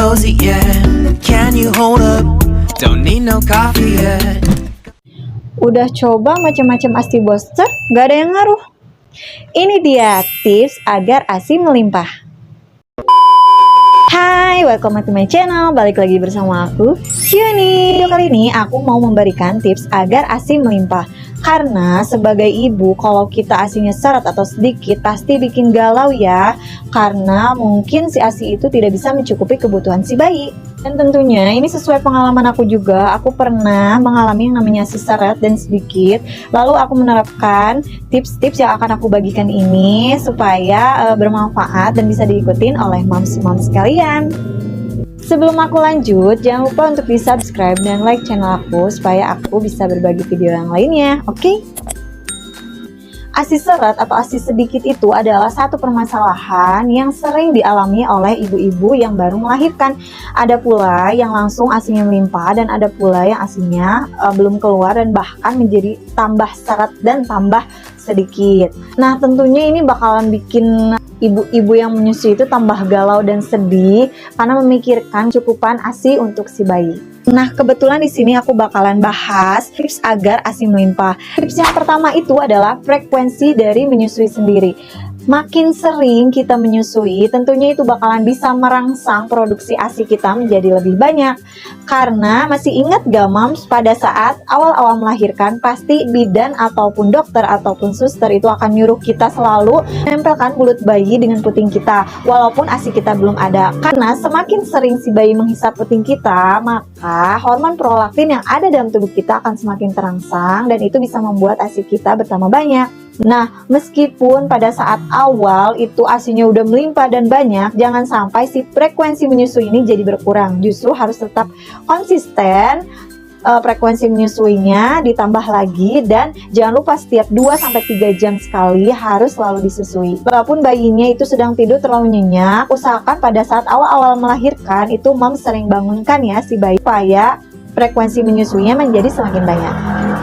cozy yet? Can you hold up? Don't need no coffee yet. Udah coba macam-macam ASI booster, gak ada yang ngaruh. Ini dia tips agar ASI melimpah. Hai, welcome to my channel. Balik lagi bersama aku, Yuni. Video kali ini aku mau memberikan tips agar ASI melimpah. Karena sebagai ibu, kalau kita ASInya seret atau sedikit pasti bikin galau ya. Karena mungkin si ASI itu tidak bisa mencukupi kebutuhan si bayi. Dan tentunya ini sesuai pengalaman aku juga. Aku pernah mengalami yang namanya ASI seret dan sedikit. Lalu aku menerapkan tips-tips yang akan aku bagikan ini supaya bermanfaat dan bisa diikutin oleh moms-moms sekalian. Sebelum aku lanjut, jangan lupa untuk di subscribe dan like channel aku supaya aku bisa berbagi video yang lainnya, oke? ASI seret atau ASI sedikit itu adalah satu permasalahan yang sering dialami oleh ibu-ibu yang baru melahirkan. Ada pula yang langsung ASInya melimpah dan ada pula yang ASInya belum keluar dan bahkan menjadi tambah seret dan tambah sedikit. Nah, tentunya ini bakalan bikin ibu-ibu yang menyusui itu tambah galau dan sedih karena memikirkan cukupan ASI untuk si bayi. Nah, kebetulan di sini aku bakalan bahas tips agar ASI melimpah. Tips yang pertama itu adalah frekuensi dari menyusui sendiri. Makin sering kita menyusui, tentunya itu bakalan bisa merangsang produksi ASI kita menjadi lebih banyak. Karena masih ingat gak moms, pada saat awal-awal melahirkan, pasti bidan ataupun dokter ataupun suster itu akan nyuruh kita selalu menempelkan mulut bayi dengan puting kita, walaupun ASI kita belum ada. Karena semakin sering si bayi menghisap puting kita, maka hormon prolaktin yang ada dalam tubuh kita akan semakin terangsang dan itu bisa membuat ASI kita bertambah banyak. Nah, meskipun pada saat awal itu ASInya udah melimpah dan banyak, jangan sampai si frekuensi menyusui ini jadi berkurang. Justru harus tetap konsisten frekuensi menyusuinya ditambah lagi dan jangan lupa setiap 2-3 jam sekali harus selalu disusui. Walaupun bayinya itu sedang tidur terlalu nyenyak, usahakan pada saat awal-awal melahirkan itu mom sering bangunkan ya si bayi supaya frekuensi menyusuinya menjadi semakin banyak.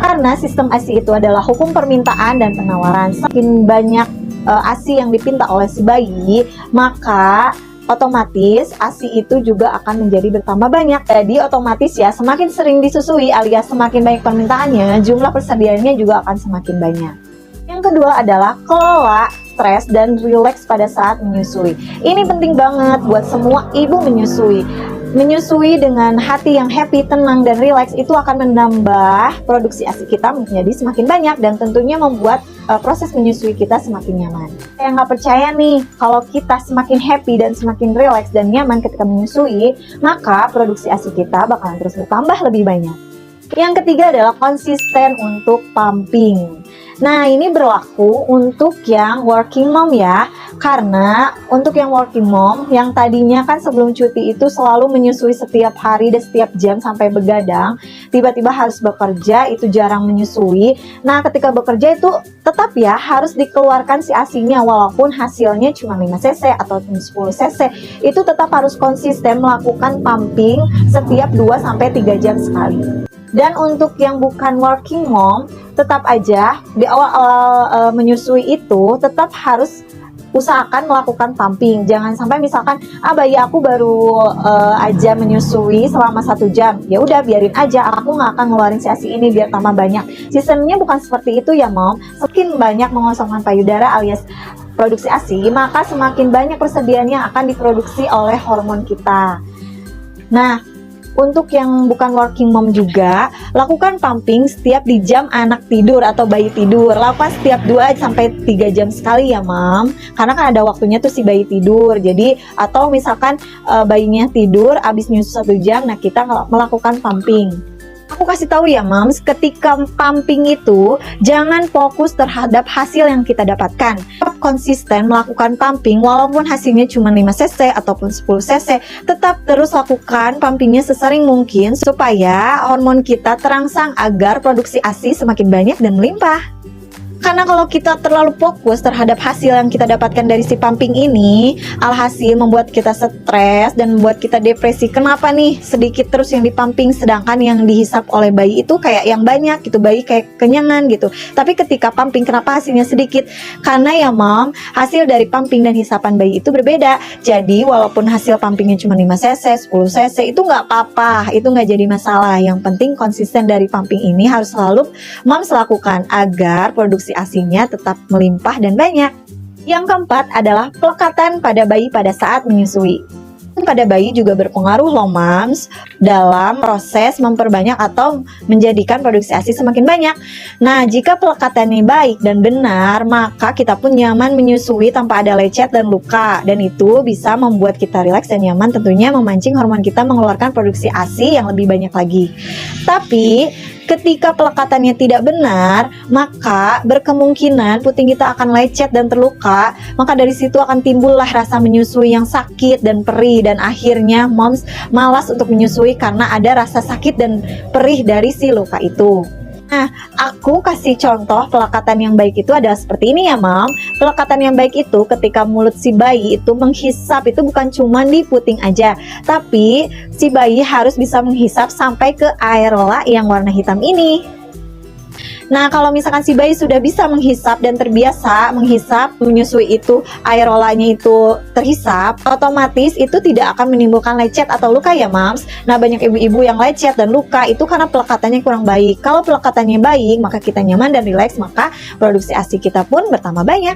Karena sistem ASI itu adalah hukum permintaan dan penawaran. Semakin banyak ASI yang dipinta oleh si bayi, maka otomatis ASI itu juga akan menjadi bertambah banyak. Jadi otomatis ya semakin sering disusui alias semakin banyak permintaannya, jumlah persediaannya juga akan semakin banyak. Yang kedua adalah kelola stres dan rileks pada saat menyusui. Ini penting banget buat semua ibu menyusui. Menyusui dengan hati yang happy, tenang, dan rileks itu akan menambah produksi ASI kita menjadi semakin banyak dan tentunya membuat proses menyusui kita semakin nyaman. Yang nggak percaya nih, kalau kita semakin happy dan semakin rileks dan nyaman ketika menyusui, maka produksi ASI kita bakalan terus bertambah lebih banyak. Yang ketiga adalah konsisten untuk pumping. Nah, ini berlaku untuk yang working mom ya. Karena untuk yang working mom yang tadinya kan sebelum cuti itu selalu menyusui setiap hari dan setiap jam sampai begadang, tiba-tiba harus bekerja itu jarang menyusui. Nah, ketika bekerja itu tetap ya harus dikeluarkan si ASInya walaupun hasilnya cuma 5 cc atau 10 cc. Itu tetap harus konsisten melakukan pumping setiap 2-3 jam sekali. Dan untuk yang bukan working mom, tetap aja di awal-awal menyusui itu tetap harus usahakan melakukan pumping. Jangan sampai misalkan bayi aku baru aja menyusui selama 1 jam, ya udah biarin aja, aku nggak akan ngeluarin si ASI ini biar tambah banyak. Sistemnya bukan seperti itu ya mom. Semakin banyak mengosongkan payudara alias produksi ASI, maka semakin banyak persediaan yang akan diproduksi oleh hormon kita. Nah, untuk yang bukan working mom juga, lakukan pumping setiap di jam anak tidur atau bayi tidur. Lakukan setiap 2-3 jam sekali ya mom. Karena kan ada waktunya tuh si bayi tidur. Jadi atau misalkan bayinya tidur abis nyusu 1 jam, nah kita melakukan pumping. Aku kasih tahu ya moms, ketika pumping itu jangan fokus terhadap hasil yang kita dapatkan. Tetap konsisten melakukan pumping walaupun hasilnya cuma 5 cc ataupun 10 cc. Tetap terus lakukan pumpingnya sesering mungkin supaya hormon kita terangsang agar produksi ASI semakin banyak dan melimpah. Karena kalau kita terlalu fokus terhadap hasil yang kita dapatkan dari si pumping ini, alhasil membuat kita stres dan membuat kita depresi. Kenapa nih sedikit terus yang dipumping, sedangkan yang dihisap oleh bayi itu kayak yang banyak gitu, bayi kayak kenyangan gitu. Tapi ketika pumping, kenapa hasilnya sedikit? Karena ya mom, hasil dari pumping dan hisapan bayi itu berbeda. Jadi walaupun hasil pumpingnya cuma 5 cc, 10 cc, itu nggak apa-apa, itu nggak jadi masalah. Yang penting konsisten dari pumping ini harus selalu moms lakukan agar produksi ASINya tetap melimpah dan banyak. Yang keempat adalah pelekatan pada bayi pada saat menyusui. Pada bayi juga berpengaruh loh moms dalam proses memperbanyak atau menjadikan produksi ASI semakin banyak. Nah, jika pelekatannya baik dan benar, maka kita pun nyaman menyusui tanpa ada lecet dan luka, dan itu bisa membuat kita rileks dan nyaman, tentunya memancing hormon kita mengeluarkan produksi ASI yang lebih banyak lagi. Tapi ketika pelekatannya tidak benar, maka berkemungkinan puting kita akan lecet dan terluka. Maka dari situ akan timbullah rasa menyusui yang sakit dan perih, dan akhirnya moms malas untuk menyusui karena ada rasa sakit dan perih dari si luka itu. Nah, aku kasih contoh pelekatan yang baik itu adalah seperti ini ya mom. Pelekatan yang baik itu ketika mulut si bayi itu menghisap, itu bukan cuma di puting aja, tapi si bayi harus bisa menghisap sampai ke areola yang warna hitam ini. Nah, kalau misalkan si bayi sudah bisa menghisap dan terbiasa menghisap, menyusui itu, aerolanya itu terhisap, otomatis itu tidak akan menimbulkan lecet atau luka ya mams. Nah, banyak ibu-ibu yang lecet dan luka itu karena pelekatannya kurang baik. Kalau pelekatannya baik, maka kita nyaman dan rileks, maka produksi ASI kita pun bertambah banyak.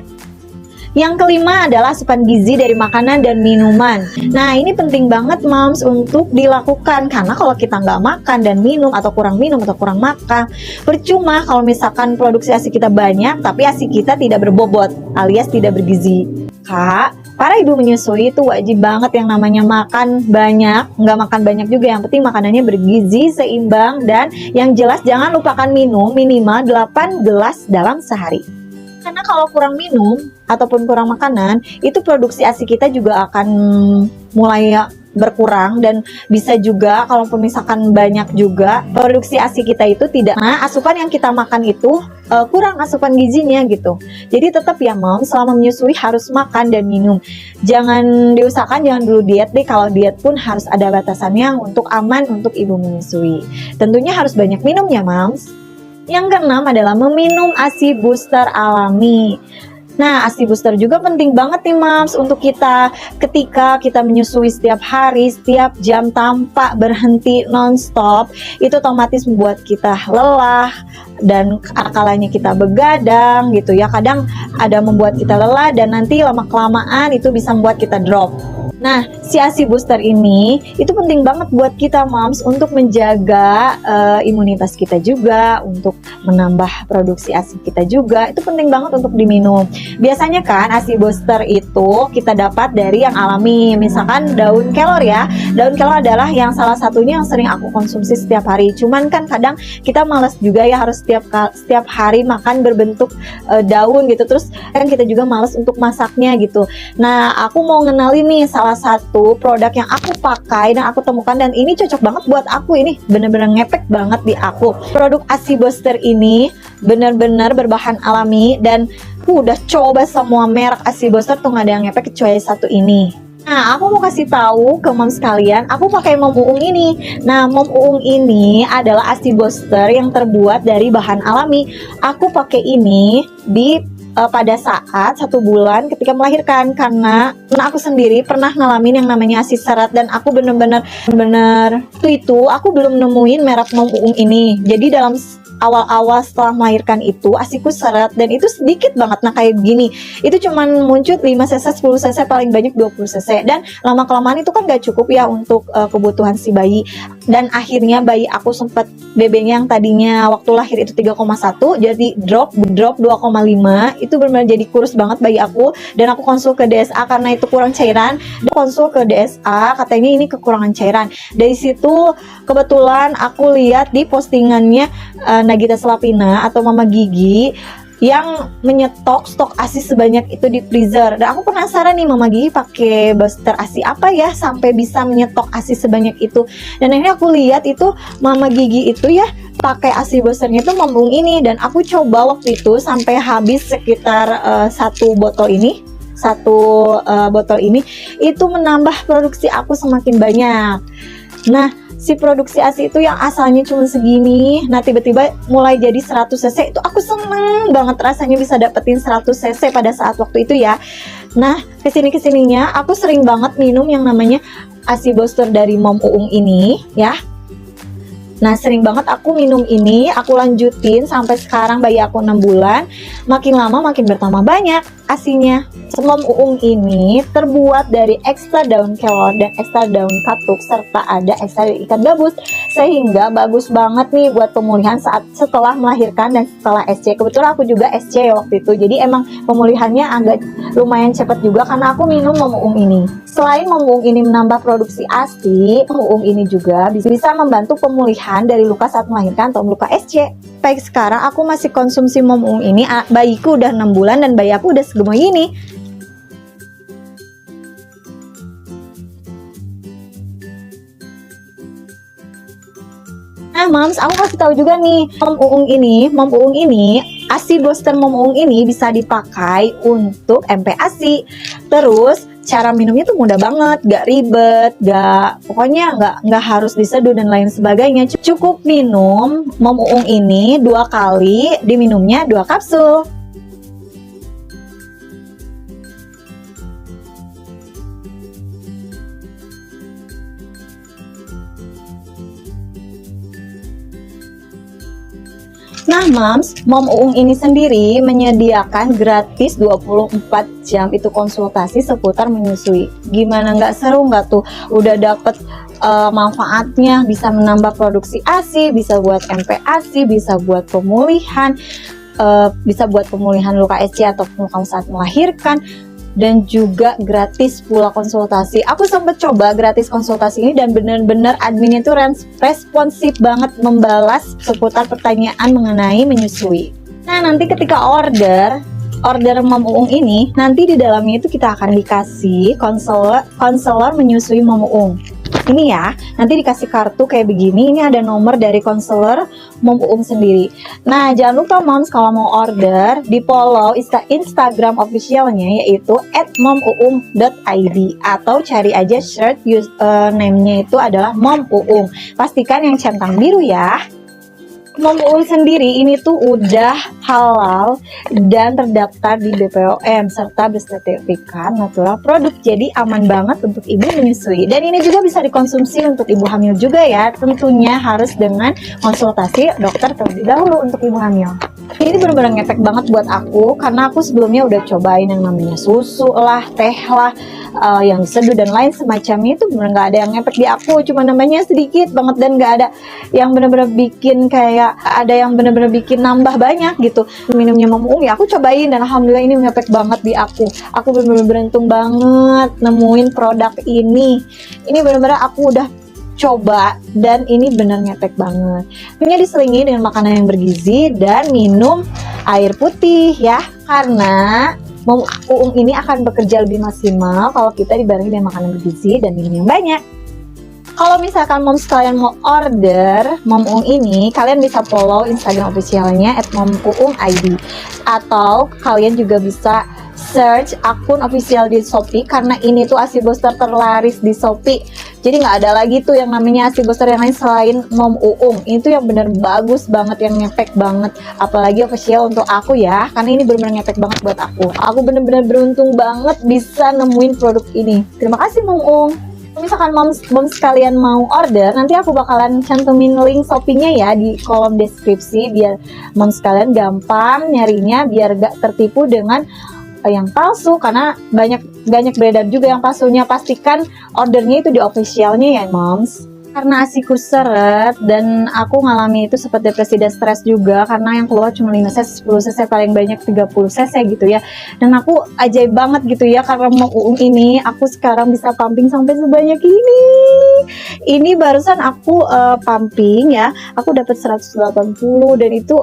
Yang kelima adalah asupan gizi dari makanan dan minuman. Nah, ini penting banget moms untuk dilakukan, karena kalau kita nggak makan dan minum atau kurang makan, percuma kalau misalkan produksi ASI kita banyak tapi ASI kita tidak berbobot alias tidak bergizi. Kak, para ibu menyusui itu wajib banget yang namanya makan banyak, nggak makan banyak juga, yang penting makanannya bergizi, seimbang, dan yang jelas jangan lupakan minum minimal 8 gelas dalam sehari. Karena kalau kurang minum ataupun kurang makanan, itu produksi ASI kita juga akan mulai berkurang, dan bisa juga kalau misalkan banyak juga produksi ASI kita itu tidak. Nah, asupan yang kita makan itu kurang asupan gizinya gitu. Jadi tetap ya mom, selama menyusui harus makan dan minum. Jangan diusahakan jangan dulu diet deh. Kalau diet pun harus ada batasannya untuk aman untuk ibu menyusui. Tentunya harus banyak minum ya moms. Yang keenam adalah meminum ASI booster alami. Nah, ASI booster juga penting banget nih moms untuk kita ketika kita menyusui setiap hari, setiap jam tanpa berhenti nonstop. Itu otomatis membuat kita lelah dan kalanya kita begadang gitu ya. Kadang ada membuat kita lelah dan nanti lama-kelamaan itu bisa membuat kita drop. Nah, si ASI booster ini itu penting banget buat kita moms untuk menjaga imunitas kita juga, untuk menambah produksi ASI kita juga. Itu penting banget untuk diminum. Biasanya kan ASI booster itu kita dapat dari yang alami, misalkan daun kelor ya. Daun kelor adalah yang salah satunya yang sering aku konsumsi setiap hari. Cuman kan kadang kita malas juga ya harus setiap hari makan berbentuk daun gitu. Terus kan kita juga malas untuk masaknya gitu. Nah, aku mau ngenalin nih salah satu produk yang aku pakai dan aku temukan, dan ini cocok banget buat aku. Ini bener-bener ngepek banget di aku. Produk ASI booster ini bener-bener berbahan alami, dan aku udah coba semua merek ASI booster tuh nggak ada yang ngepek kecuali satu ini. Nah, aku mau kasih tahu ke mom sekalian, aku pakai Mom Uung ini. Nah, Mom Uung ini adalah ASI booster yang terbuat dari bahan alami. Aku pakai ini pada saat 1 bulan ketika melahirkan, karena aku sendiri pernah ngalamin yang namanya ASI seret, dan aku bener-bener itu aku belum nemuin merek Mom Uung ini. Jadi dalam awal-awal setelah melahirkan itu ASIku seret, dan itu sedikit banget. Nah, kayak begini, itu cuman muncul 5 cc, 10 cc, paling banyak 20 cc, dan lama-kelamaan itu kan gak cukup ya untuk kebutuhan si bayi. Dan akhirnya bayi aku sempat BB-nya yang tadinya waktu lahir itu 3,1 jadi drop 2,5. Itu benar-benar jadi kurus banget bayi aku, dan aku konsul ke DSA karena itu kurang cairan. Konsul ke DSA, katanya ini kekurangan cairan. Dari situ kebetulan aku lihat di postingannya Nagita Slavina atau Mama Gigi yang menyetok stok ASI sebanyak itu di freezer. Dan aku penasaran nih, Mama Gigi pakai booster ASI apa ya sampai bisa menyetok ASI sebanyak itu. Dan akhirnya aku lihat itu Mama Gigi itu ya pakai ASI boosternya itu Mom Uung ini, dan aku coba waktu itu sampai habis sekitar satu botol ini itu menambah produksi aku semakin banyak. Nah, si produksi ASI itu yang asalnya cuma segini, nah tiba-tiba mulai jadi 100 cc, itu aku seneng banget rasanya bisa dapetin 100 cc pada saat waktu itu ya. Nah, kesininya aku sering banget minum yang namanya ASI booster dari Mom Uung ini ya. Nah, sering banget aku minum ini, aku lanjutin sampai sekarang bayi aku 6 bulan. Makin lama makin bertambah banyak asinya. Mom Uung ini terbuat dari ekstra daun kelor dan ekstra daun katuk serta ada ekstra ikan gabus, sehingga bagus banget nih buat pemulihan setelah melahirkan dan setelah SC. Kebetulan aku juga SC waktu itu, jadi emang pemulihannya agak lumayan cepat juga karena aku minum Mom Uung ini. Selain Mom Uung ini menambah produksi ASI, Mom Uung ini juga bisa membantu pemulihan dari luka saat melahirkan atau luka SC. Baik, sekarang aku masih konsumsi Mom Uung ini, bayiku udah 6 bulan dan bayi aku udah segemoy ini. Nah, Moms, aku kasih tahu juga nih, Mom Uung ini, ASI booster Mom Uung ini bisa dipakai untuk MPASI. Terus cara minumnya tuh mudah banget, gak ribet, pokoknya nggak harus diseduh dan lain sebagainya. Cukup minum Mom Uung ini 2 kali, diminumnya 2 kapsul. Nah, Moms, Mom Uung ini sendiri menyediakan gratis 24 jam itu konsultasi seputar menyusui. Gimana nggak seru nggak tuh? Udah dapet manfaatnya, bisa menambah produksi ASI, bisa buat MPASI, bisa buat pemulihan, bisa buat pemulihan luka SC atau luka saat melahirkan, dan juga gratis pula konsultasi. Aku sempat coba gratis konsultasi ini dan benar-benar adminnya itu responsif banget membalas seputar pertanyaan mengenai menyusui. Nah, nanti ketika order Mom Uung ini, nanti di dalamnya itu kita akan dikasih konselor menyusui Mom Uung. Ini ya, nanti dikasih kartu kayak begini, ini ada nomor dari konselor Mom Uung sendiri. Nah, jangan lupa Moms, kalau mau order, di follow Instagram officialnya yaitu @momuung.id, atau cari aja shirt name-nya itu adalah Mom Uung. Pastikan yang centang biru ya. Mom Uung sendiri ini tuh udah halal dan terdaftar di BPOM serta bersertifikat natural produk, jadi aman banget untuk ibu menyusui. Dan ini juga bisa dikonsumsi untuk ibu hamil juga ya, tentunya harus dengan konsultasi dokter terlebih dahulu untuk ibu hamil. Ini benar-benar ngefek banget buat aku karena aku sebelumnya udah cobain yang namanya susu lah, teh lah, yang diseduh dan lain semacamnya, itu benar nggak ada yang ngefek di aku, cuma namanya sedikit banget dan nggak ada yang benar-benar bikin kayak ada yang benar-benar bikin nambah banyak gitu. Minumnya Mom Uung ya aku cobain dan alhamdulillah ini ngefek banget di aku. Aku benar-benar beruntung banget nemuin produk ini. Ini benar-benar aku udah coba dan ini benar ngefek banget. Ini diselingi dengan makanan yang bergizi dan minum air putih ya, karena Mom Uung ini akan bekerja lebih maksimal kalau kita dibarengi dengan makanan bergizi dan minum yang banyak. Kalau misalkan Moms kalian mau order Mom Uung ini, kalian bisa follow Instagram officialnya @momuung.id, atau kalian juga bisa search akun official di Shopee, karena ini tuh ASI booster terlaris di Shopee. Jadi nggak ada lagi tuh yang namanya ASI booster yang lain selain Mom Uung. Itu yang bener bagus banget, yang ngefek banget. Apalagi official untuk aku ya, karena ini bener-bener ngefek banget buat aku. Aku bener-bener beruntung banget bisa nemuin produk ini. Terima kasih Mom Uung. Misalkan moms sekalian mau order, nanti aku bakalan cantumin link Shopee-nya ya di kolom deskripsi, biar moms sekalian gampang nyarinya, biar gak tertipu dengan yang palsu, karena banyak beredar juga yang palsunya. Pastikan ordernya itu di officialnya ya Moms. Karena asiku seret dan aku ngalami itu sempat depresi dan stres juga, karena yang keluar cuma 5 cc, 10 cc, paling banyak 30 cc gitu ya. Dan aku ajaib banget gitu ya, karena Mom Uung ini aku sekarang bisa pumping sampai sebanyak ini. Ini barusan aku pumping ya, aku dapat 180 dan itu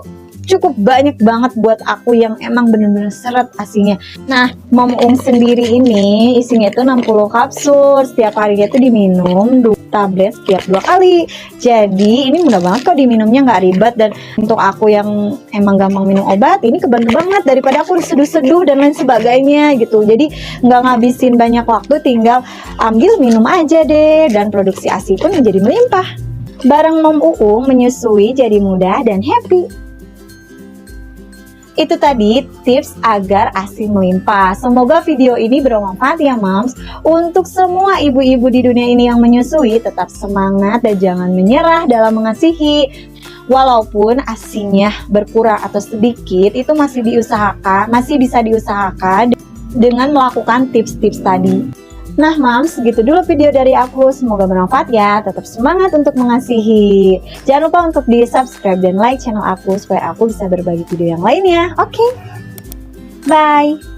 cukup banyak banget buat aku yang emang bener-bener seret asinya. Nah, Mom Ung sendiri ini isinya itu 60 kapsul, setiap harinya itu diminum 2 tablet setiap 2 kali. Jadi ini mudah banget kok diminumnya, nggak ribet. Dan untuk aku yang emang gampang minum obat, ini kebantu banget daripada aku seduh-seduh dan lain sebagainya gitu. Jadi nggak ngabisin banyak waktu, tinggal ambil minum aja deh, dan produksi ASI pun menjadi melimpah. Bareng Mom Uung menyusui jadi mudah dan happy. Itu tadi tips agar ASI melimpah. Semoga video ini bermanfaat ya Moms. Untuk semua ibu-ibu di dunia ini yang menyusui, tetap semangat dan jangan menyerah dalam mengasihi. Walaupun ASInya berkurang atau sedikit, itu masih bisa diusahakan dengan melakukan tips-tips tadi. Nah Moms, segitu dulu video dari aku. Semoga bermanfaat ya. Tetap semangat untuk mengasihi. Jangan lupa untuk di subscribe dan like channel aku supaya aku bisa berbagi video yang lainnya. Oke, bye.